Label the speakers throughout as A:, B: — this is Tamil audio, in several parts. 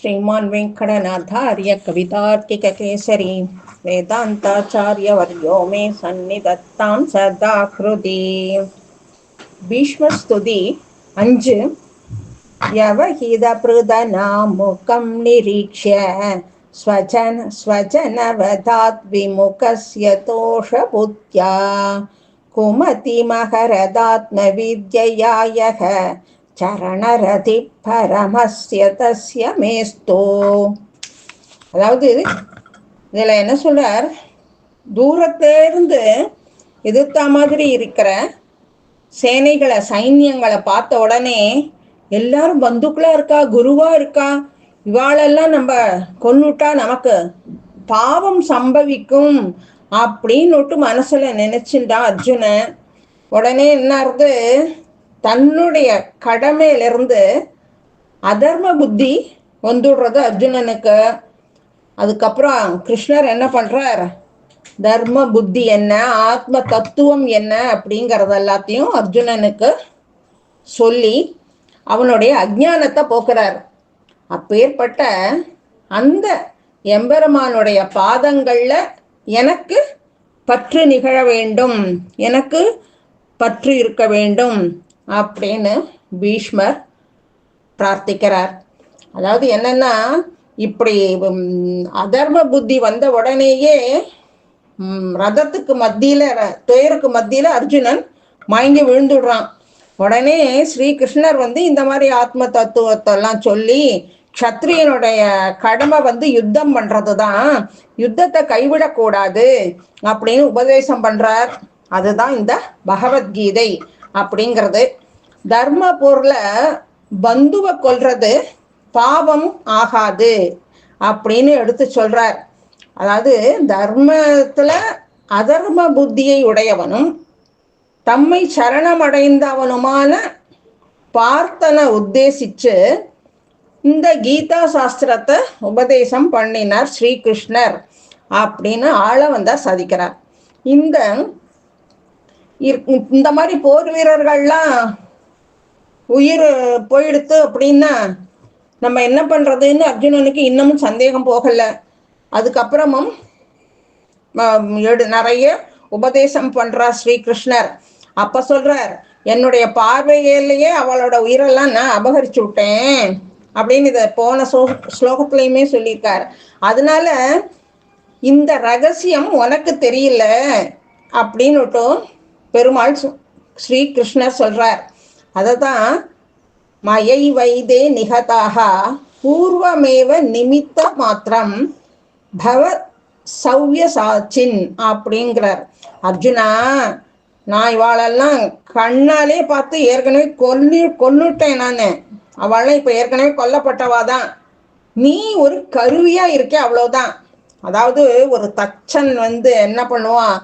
A: श्रीमान् वेङ्कटनाथार्य कवितार्किककेसरी वेदान्ताचार्यवर्यो मे सन्निधत्तां सदा हृदि। भीष्मस्तुति 5 यवहितपृतनामुखं निरीक्ष्य स्वजनवधात् विमुखस्य तोषबुद्ध्या कुमतिमहरदात्मविद्यया यः சரணரதி பரமஸ்ய தஸ்ய மேஸ்தோ. அதாவது இதில் என்ன சொல்றார், தூரத்திலிருந்து எதிர்த்த மாதிரி இருக்கிற சேனைகளை சைன்யங்களை பார்த்த உடனே எல்லாரும் பந்துக்களா இருக்கா, குருவா இருக்கா, இவாளெல்லாம் நம்ம கொன்னுட்டா நமக்கு பாவம் சம்பவிக்கும் அப்படின்னுட்டு மனசுல நினைச்சுட்டான் அர்ஜுனன். உடனே என்ன ஆகுது, தன்னுடைய கடமையிலிருந்து அதர்ம புத்தி வந்துடுறது அர்ஜுனனுக்கு. அதுக்கப்புறம் கிருஷ்ணர் என்ன பண்றார், தர்ம புத்தி என்ன, ஆத்ம தத்துவம் என்ன அப்படிங்கிறது எல்லாத்தையும் அர்ஜுனனுக்கு சொல்லி அவனுடைய அஜ்ஞானத்தை போக்குறார். அப்பேற்பட்ட அந்த எம்பெருமானுடைய பாதங்கள்ல எனக்கு பற்று நிகழ வேண்டும், எனக்கு பற்று இருக்க வேண்டும் அப்படின்னு பீஷ்மர் பிரார்த்திக்கிறார். அதாவது என்னன்னா, இப்படி அதர்ம புத்தி வந்த உடனேயே ரதத்துக்கு மத்தியில, துயருக்கு மத்தியில அர்ஜுனன் மயங்கி விழுந்துடுறான். உடனே ஸ்ரீகிருஷ்ணர் இந்த மாதிரி ஆத்ம தத்துவத்தை எல்லாம் சொல்லி, க்ஷத்ரியனுடைய கடமை யுத்தம் பண்றது தான், யுத்தத்தை கைவிடக்கூடாது அப்படின்னு உபதேசம் பண்றார். அதுதான் இந்த பகவத்கீதை அப்படிங்கிறது. தர்ம பொருள பந்துவை கொல்றது பாவம் ஆகாது அப்படின்னு எடுத்து சொல்றார். அதாவது தர்மத்துல அதர்ம புத்தியை உடையவனும் தம்மை சரணமடைந்தவனுமான பார்த்தனை உத்தேசிச்சு இந்த கீதா சாஸ்திரத்தை உபதேசம் பண்ணினார் ஸ்ரீகிருஷ்ணர் அப்படின்னு ஆள சாதிக்கிறார். இந்த மாதிரி போர் வீரர்கள்லாம் உயிர் போயிடுத்து அப்படின்னா நம்ம என்ன பண்றதுன்னு அர்ஜுனனுக்கு இன்னமும் சந்தேகம் போகல. அதுக்கப்புறமும் நிறைய உபதேசம் பண்றார் ஸ்ரீகிருஷ்ணர். அப்ப சொல்றார், என்னுடைய பார்வையிலேயே அவளோட உயிரெல்லாம் நான் அபகரிச்சு விட்டேன் அப்படின்னு இதை போன ஸ்லோகத்திலையுமே சொல்லியிருக்கார். அதனால இந்த ரகசியம் உனக்கு தெரியல அப்படின்னுட்டு பெருமாள் ஸ்ரீகிருஷ்ணர் சொல்றார். அததான் மயை வைதே நிகதாக பூர்வமேவ நிமித்த மாத்திரம் பவ சௌவிய சாச்சின் அப்படிங்கிறார். அர்ஜுனா, நான் இவாளெல்லாம் கண்ணாலே பார்த்து ஏற்கனவே கொல்லுட்டேன். நான் அவளெல்லாம் இப்ப ஏற்கனவே கொல்லப்பட்டவாதான், நீ ஒரு கருவியா இருக்க, அவ்வளவுதான். அதாவது ஒரு தச்சன் என்ன பண்ணுவான்,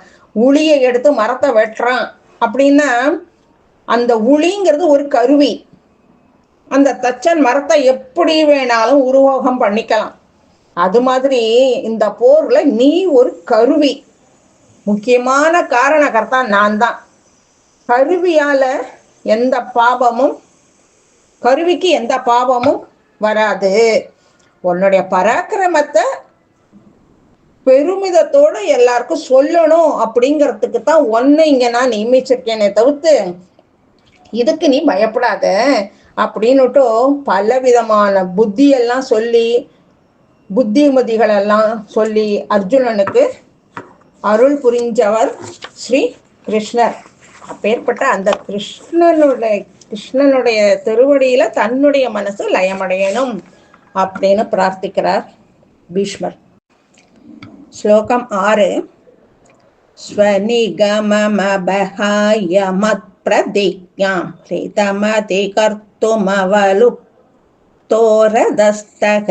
A: உளியை எடுத்து மரத்தை வெட்டுறான் அப்படின்னா அந்த உளிங்கிறது ஒரு கருவி. அந்த தச்சன் மரத்தை எப்படி வேணாலும் உருவகம் பண்ணிக்கலாம். அது மாதிரி இந்த போர்ல நீ ஒரு கருவி, முக்கியமான காரணகர்த்தா நான் தான். கருவியால எந்த பாவமும், கருவிக்கு எந்த பாவமும் வராது. உன்னுடைய பராக்கிரமத்தை பெருமிதத்தோடு எல்லாருக்கும் சொல்லணும் அப்படிங்கிறதுக்கு தான் ஒன்னை இங்க நான் நியமிச்சிருக்கேனே தவிர்த்து இதுக்கு நீ பயப்படாத அப்படின்னுட்டு பல விதமான புத்தியெல்லாம் சொல்லி, புத்திமதிகளெல்லாம் சொல்லி அர்ஜுனனுக்கு அருள் புரிஞ்சவர் ஸ்ரீ கிருஷ்ணர். அப்பேற்பட்ட அந்த கிருஷ்ணனுடைய திருவடியில தன்னுடைய மனசு லயமடையணும் அப்படின்னு பிரார்த்திக்கிறார் பீஷ்மர். ஸ்லோகம் 6. ஸ்வநிகமமபஹாய மத் பிரதிஜ்ஞாம் ரிதமதி கர்த்துமவலுப்தோரதஸ்தக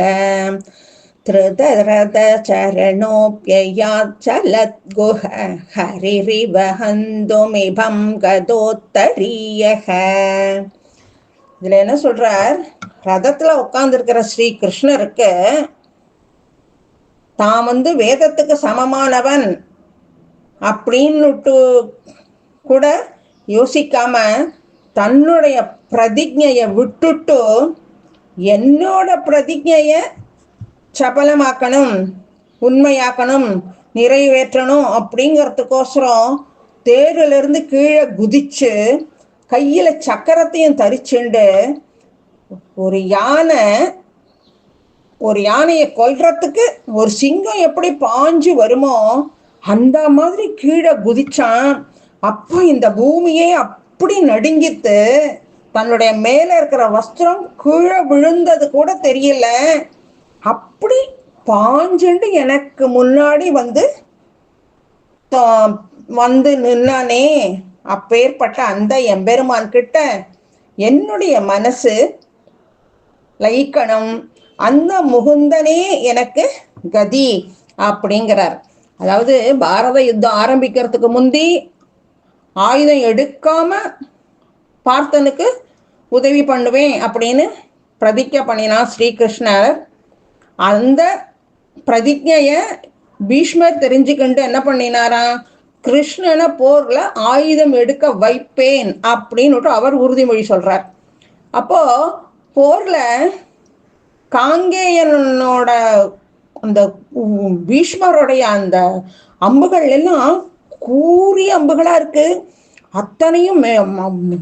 A: த்ருதரத சரணோப்யயாத் சலத்குஹ ஹரிரிவ ஹந்துமிபம் கதோத்தரீயஹ. இதுல என்ன சொல்றார், ரதத்துல உட்கார்ந்துருக்கிற ஸ்ரீ கிருஷ்ணருக்கு தான் வேதத்துக்கு சமமானவன் அப்படின்னுட்டு கூட யோசிக்காம தன்னுடைய பிரதிஜையை விட்டுட்டு என்னோட பிரதிஜைய சபலமாக்கணும், உண்மையாக்கணும், நிறைவேற்றணும் அப்படிங்கிறதுக்கோசரம் தேரிலிருந்து கீழே குதிச்சு கையில சக்கரத்தையும் தரிச்சுண்டு ஒரு யானையை கொல்றதுக்கு ஒரு சிங்கம் எப்படி பாஞ்சு வருமோ அந்த மாதிரி கீழே குதிச்சான். அப்போ இந்த பூமியே அப்படி நடுங்கித்து, தன்னுடைய மேல இருக்கிற வஸ்திரம் கீழே விழுந்தது கூட தெரியல. அப்படி பாஞ்சுண்டு எனக்கு முன்னாடி வந்து நின்னானே. அப்பேற்பட்ட அந்த எம்பெருமான் கிட்ட என்னுடைய மனசு லயிக்கணும், அந்த முகுந்தனே எனக்கு கதி அப்படிங்கிறார். அதாவது பாரத யுத்தம் ஆரம்பிக்கிறதுக்கு முந்தி ஆயுதம் எடுக்காம பார்த்தனுக்கு உதவி பண்ணுவேன் அப்படின்னு பிரதிஜை பண்ணினான் ஸ்ரீகிருஷ்ணர். அந்த பிரதிஜைய பீஷ்மர் தெரிஞ்சுக்கிட்டு என்ன பண்ணினாராம், கிருஷ்ணனை போர்ல ஆயுதம் எடுக்க வைப்பேன் அப்படின்னு அவர் உறுதிமொழி சொல்றார். அப்போ போர்ல காங்கேயனோட அந்த பீஷ்மருடைய அந்த அம்புகள் எல்லாம் கூறிய அம்புகளா இருக்கு, அத்தனையும்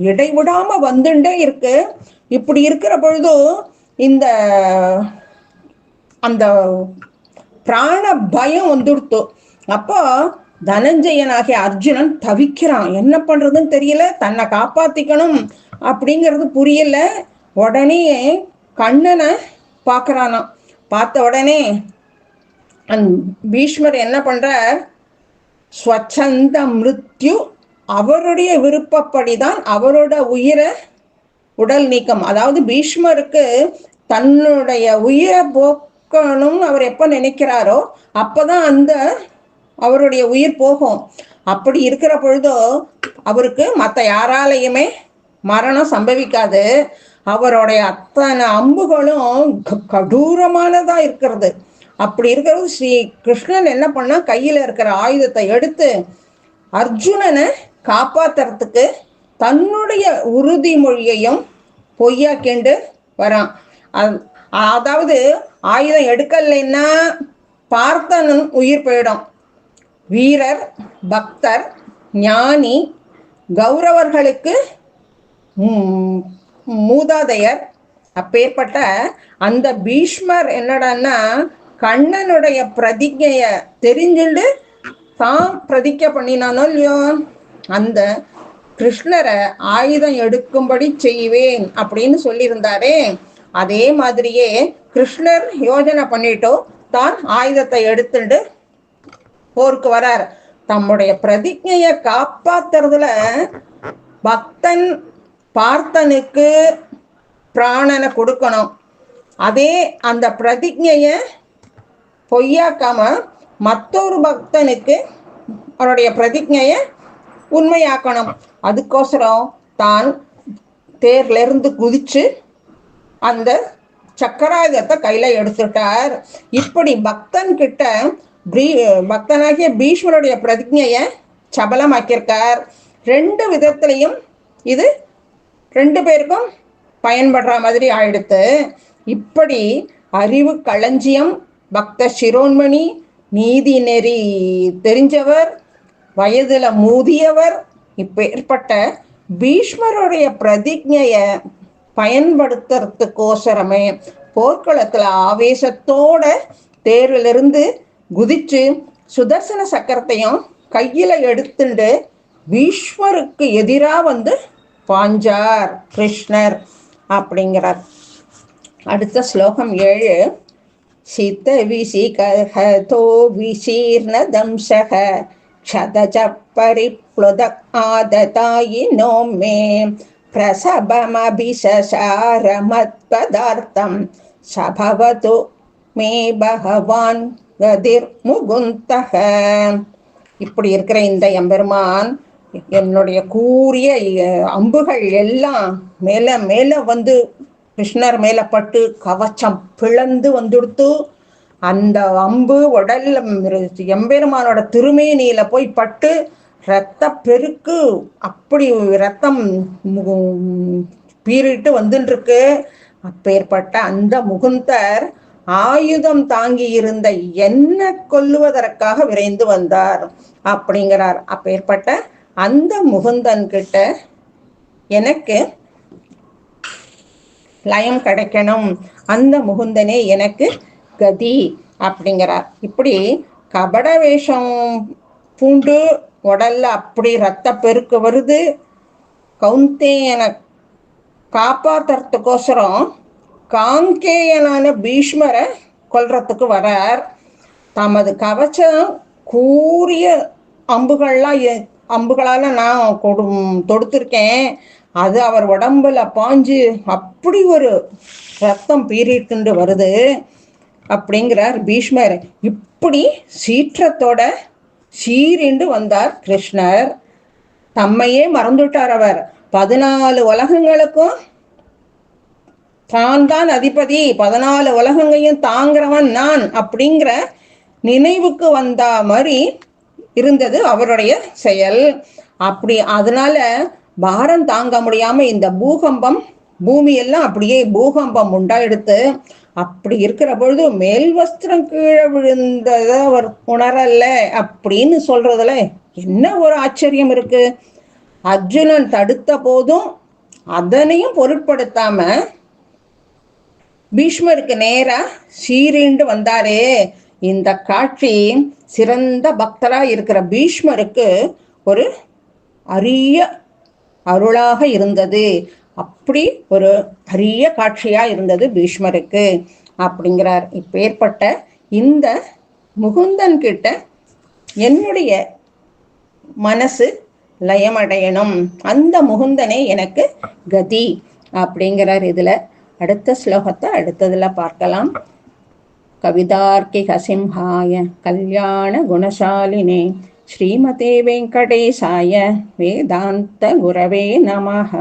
A: இடைவிடாம வந்துட்டே இருக்கு. இப்படி இருக்கிற பொழுது இந்த அந்த பிராண பயம் வந்துடுத்து. அப்போ தனஞ்சயனாகிய அர்ஜுனன் தவிக்கிறான், என்ன பண்றதுன்னு தெரியல, தன்னை காப்பாத்திக்கணும் அப்படிங்கிறது புரியல. உடனே கண்ணனை பார்க்கறானா. பார்த்த உடனே பீஷ்மர் என்ன பண்றார், ஸ்வச்சந்த மிருத்யு, அவருடைய விருப்பப்படிதான் அவரோட உயிரை உடல் நீக்கம். அதாவது பீஷ்மருக்கு தன்னுடைய உயிரை போக்கணும்னு அவர் எப்ப நினைக்கிறாரோ அப்பதான் அவருடைய உயிர் போகும். அப்படி இருக்கிற பொழுதோ அவருக்கு மற்ற யாராலையுமே மரணம் சம்பவிக்காது. அவருடைய அத்தனை அம்புகளும் கடூரமானதா இருக்கிறது. அப்படி இருக்கிறது ஸ்ரீ கிருஷ்ணன் என்ன பண்ணா, கையில இருக்கிற ஆயுதத்தை எடுத்து அர்ஜுனனை காப்பாத்துறதுக்கு தன்னுடைய உறுதிமொழியையும் பொய்யாக்கிண்டு வரான். அதாவது ஆயுதம் எடுக்கலைன்னா பார்த்தனும் உயிர் போயிடும். வீரர், பக்தர், ஞானி, கௌரவர்களுக்கு மூதாதையர், அப்பேற்பட்ட அந்த பீஷ்மர் என்னடான்னா கண்ணனுடைய பிரதிஜைய தெரிஞ்சுண்டு தான் பிரதிஜை பண்ணினானோ இல்லையோ, அந்த கிருஷ்ணரை ஆயுதம் எடுக்கும்படி செய்வேன் அப்படின்னு சொல்லியிருந்தாரே, அதே மாதிரியே கிருஷ்ணர் யோஜனை பண்ணிட்டோ தான் ஆயுதத்தை எடுத்துட்டு போருக்கு வரார். தம்முடைய பிரதிஜையை காப்பாத்துறதுல பக்தன் பார்த்தனுக்கு பிராணனை கொடுக்கணும், அதே அந்த பிரதிஜைய பொய்யாக்காம மற்றொரு பக்தனுக்கு அவருடைய பிரதிஜைய உண்மையாக்கணும். அதுக்கோசரம் தான் தேர்ல இருந்து குதிச்சு அந்த சக்கராயுதத்தை கையில எடுத்துட்டார். இப்படி பக்தனாகிய பீஷ்மருடைய பிரதிஜைய சபலமாக்கியிருக்கார். ரெண்டு விதத்திலையும் இது ரெண்டு பேருக்கும் பயன்படுற மாதிரி ஆயிடுத்து. இப்படி அறிவு களஞ்சியம், பக்த சிரோன்மணி, நீதி நெறி தெரிஞ்சவர், வயதுல மூதியவர், இப்பேற்பட்ட பீஷ்மருடைய பிரதிஜைய பயன்படுத்துறதுக்கோசரமே போர்க்களத்துல ஆவேசத்தோட தேரிலிருந்து குதிச்சு சுதர்சன சக்கரத்தையும் கையில எடுத்துண்டு பீஷ்மருக்கு எதிராக பாஞ்சார் கிருஷ்ணர் அப்படிங்கிறார். அடுத்த ஸ்லோகம் 7. சித்த விசிகோ விசீர்ண தம்சக க்ஷதஜ பரிப்ளுத ஆததாயினோ மே பிரசபமபிசசார மத்பதார்த்தம் சபவது மே பகவான் கதிர் முகுந்தக. இப்படி இருக்கிற இந்த எம்பெருமான் என்னுடைய கூறிய அம்புகள் எல்லாம் மேல மேல கிருஷ்ணர் மேல பட்டு கவச்சம் பிளந்து வந்துடுத்து. அந்த அம்பு உடல்ல எம்பெருமானோட திருமேனியில போய் பட்டு இரத்த பெருக்கு, அப்படி ரத்தம் பீறிட்டு வந்துருக்கு. அப்பேற்பட்ட அந்த முகுந்தர் ஆயுதம் தாங்கி இருந்த என்ன கொல்லுவதற்காக விரைந்து வந்தார் அப்படிங்கிறார். அப்பேற்பட்ட அந்த முகுந்தன் கிட்ட எனக்கு லயம் கிடைக்கணும், அந்த முகுந்தனே எனக்கு கதி அப்படிங்கிறார். இப்படி கபட வேஷம் பூண்டு உடல்ல அப்படி ரத்த பெருக்கு வருது. கௌந்தேயனை காப்பாத்துறதுக்கோசரம் காங்கேயனான பீஷ்மரை கொல்றதுக்கு வரார். தமது கவச்சம் கூறிய அம்புகளால் நான் தொடுத்திருக்கேன், அது அவர் உடம்புல பாஞ்சு அப்படி ஒரு ரத்தம் பீறிட்டு வருது அப்படிங்கிறார் பீஷ்மர். இப்படி சீற்றத்தோட சீரிண்டு வந்தார் கிருஷ்ணர். தம்மையே மறந்துட்டார் அவர். 14 உலகங்களுக்கும் தான் தான் அதிபதி, 14 உலகங்களையும் தாங்கிறவன் நான் அப்படிங்கிற நினைவுக்கு வந்த மாதிரி இருந்தது அவருடைய செயல். அப்படி அதனால பாரம் தாங்க முடியாம இந்த பூமியெல்லாம் அப்படியே பூகம்பம் உண்டாயிடுத்து. அப்படி இருக்கிற பொழுது மேல் வஸ்திரம் கீழே விழுந்தத அவர் உணரல அப்படின்னு சொல்றதுல என்ன ஒரு ஆச்சரியம் இருக்கு. அர்ஜுனன் தடுத்த போதும் அதனையும் பொருட்படுத்தாம பீஷ்மருக்கு நேரா சீரிண்டு வந்தாரே, இந்த காட்சி சிறந்த பக்தரா இருக்கிற பீஷ்மருக்கு ஒரு அரிய அருளாக இருந்தது. அப்படி ஒரு அரிய காட்சியா இருந்தது பீஷ்மருக்கு அப்படிங்கிறார். இப்பேற்பட்ட இந்த முகுந்தன் கிட்ட என்னுடைய மனசு லயமடையணும், அந்த முகுந்தனே எனக்கு கதி அப்படிங்கிறார். இதுல அடுத்த ஸ்லோகத்தை அடுத்ததுல பார்க்கலாம். கவிதார்க்கிக சிம்ஹாய கல்யாண குணசாலினே ஸ்ரீமதே வெங்கடேசாய வேதாந்த குரவே நமஹ.